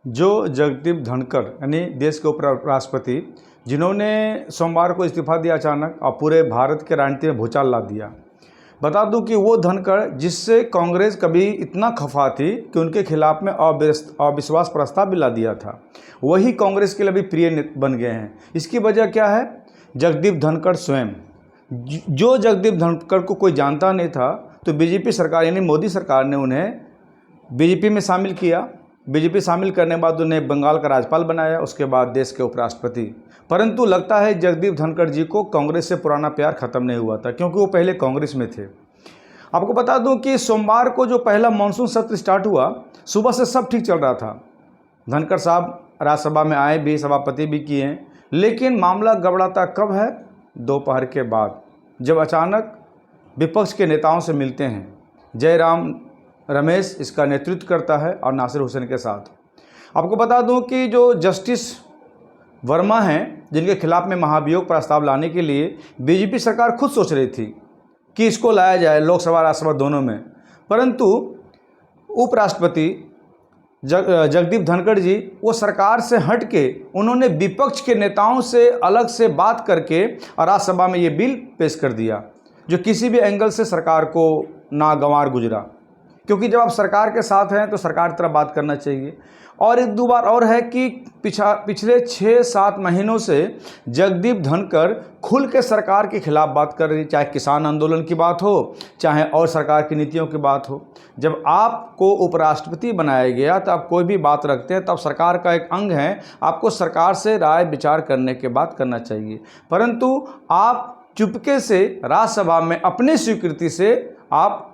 जो जगदीप धनखड़ यानी देश के उपराष्ट्रपति जिन्होंने सोमवार को इस्तीफा दिया अचानक और पूरे भारत के राजनीति में भूचाल ला दिया। बता दूं कि वो धनखड़ जिससे कांग्रेस कभी इतना खफा थी कि उनके खिलाफ में अविश्वास प्रस्ताव भी ला दिया था, वही कांग्रेस के लिए भी प्रिय बन गए हैं। इसकी वजह क्या है? जगदीप धनखड़ स्वयं। जो जगदीप धनखड़ को कोई जानता नहीं था, तो बीजेपी सरकार यानी मोदी सरकार ने उन्हें बीजेपी में शामिल किया। बीजेपी शामिल करने के बाद उन्हें बंगाल का राज्यपाल बनाया, उसके बाद देश के उपराष्ट्रपति। परंतु लगता है जगदीप धनखड़ जी को कांग्रेस से पुराना प्यार खत्म नहीं हुआ था, क्योंकि वो पहले कांग्रेस में थे। आपको बता दूं कि सोमवार को जो पहला मानसून सत्र स्टार्ट हुआ, सुबह से सब ठीक चल रहा था। धनखड़ साहब राज्यसभा में आए भी, सभापति भी किए, लेकिन मामला गड़बड़ाता कब है? दोपहर के बाद, जब अचानक विपक्ष के नेताओं से मिलते हैं। जयराम रमेश इसका नेतृत्व करता है और नासिर हुसैन के साथ। आपको बता दूं कि जो जस्टिस वर्मा हैं, जिनके खिलाफ में महाभियोग प्रस्ताव लाने के लिए बीजेपी सरकार खुद सोच रही थी कि इसको लाया जाए लोकसभा राज्यसभा दोनों में, परंतु उपराष्ट्रपति जगदीप धनखड़ जी वो सरकार से हट के उन्होंने विपक्ष के नेताओं से अलग से बात करके और राज्यसभा में ये बिल पेश कर दिया, जो किसी भी एंगल से सरकार को नागवार गुजरा। क्योंकि जब आप सरकार के साथ हैं तो सरकार की तरफ बात करना चाहिए। और एक दो बार और है कि पिछले 6-7 महीनों से जगदीप धनखड़ खुल के सरकार के खिलाफ बात कर रही, चाहे किसान आंदोलन की बात हो, चाहे और सरकार की नीतियों की बात हो। जब आपको उपराष्ट्रपति बनाया गया तो आप कोई भी बात रखते हैं, तब सरकार का एक अंग है, आपको सरकार से राय विचार करने के बाद करना चाहिए। परंतु आप चुपके से राज्यसभा में अपनी स्वीकृति से आप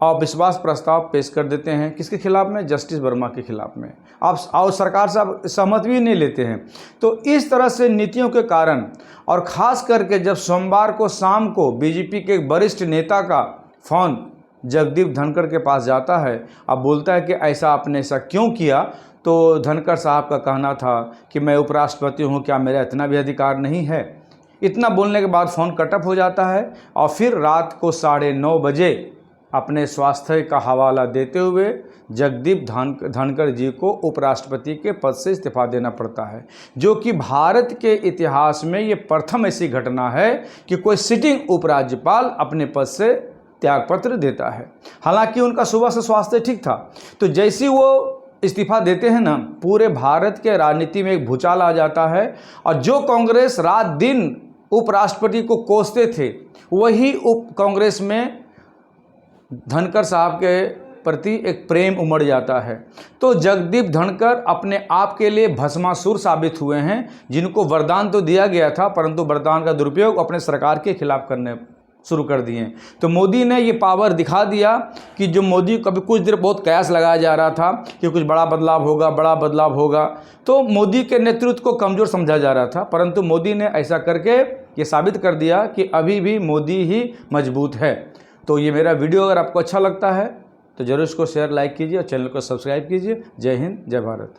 अविश्वास प्रस्ताव पेश कर देते हैं। किसके खिलाफ में? जस्टिस वर्मा के खिलाफ में। आप और सरकार से आप सहमति भी नहीं लेते हैं। तो इस तरह से नीतियों के कारण, और ख़ास करके जब सोमवार को शाम को बीजेपी के एक वरिष्ठ नेता का फ़ोन जगदीप धनखड़ के पास जाता है, अब बोलता है कि ऐसा आपने ऐसा क्यों किया, तो धनखड़ साहब का कहना था कि मैं उपराष्ट्रपति हूँ, क्या मेरा इतना भी अधिकार नहीं है? इतना बोलने के बाद फ़ोन कटअप हो जाता है और फिर रात को 9:30 बजे अपने स्वास्थ्य का हवाला देते हुए जगदीप धनखड़ जी को उपराष्ट्रपति के पद से इस्तीफा देना पड़ता है, जो कि भारत के इतिहास में ये प्रथम ऐसी घटना है कि कोई सिटिंग उपराज्यपाल अपने पद से त्यागपत्र देता है। हालांकि उनका सुबह से स्वास्थ्य ठीक था, तो जैसे वो इस्तीफा देते हैं ना, पूरे भारत के राजनीति में एक भूचाल आ जाता है। और जो कांग्रेस रात दिन उपराष्ट्रपति को कोसते थे, वही कांग्रेस में धनखड़ साहब के प्रति एक प्रेम उमड़ जाता है। तो जगदीप धनखड़ अपने आप के लिए भस्मासुर साबित हुए हैं, जिनको वरदान तो दिया गया था, परंतु वरदान का दुरुपयोग अपने सरकार के खिलाफ करने शुरू कर दिए। तो मोदी ने ये पावर दिखा दिया कि जो मोदी कभी कुछ देर बहुत कयास लगाया जा रहा था कि कुछ बड़ा बदलाव होगा, तो मोदी के नेतृत्व को कमज़ोर समझा जा रहा था, परंतु मोदी ने ऐसा करके ये साबित कर दिया कि अभी भी मोदी ही मजबूत है। तो ये मेरा वीडियो अगर आपको अच्छा लगता है तो ज़रूर इसको शेयर लाइक कीजिए और चैनल को सब्सक्राइब कीजिए। जय हिंद, जय भारत।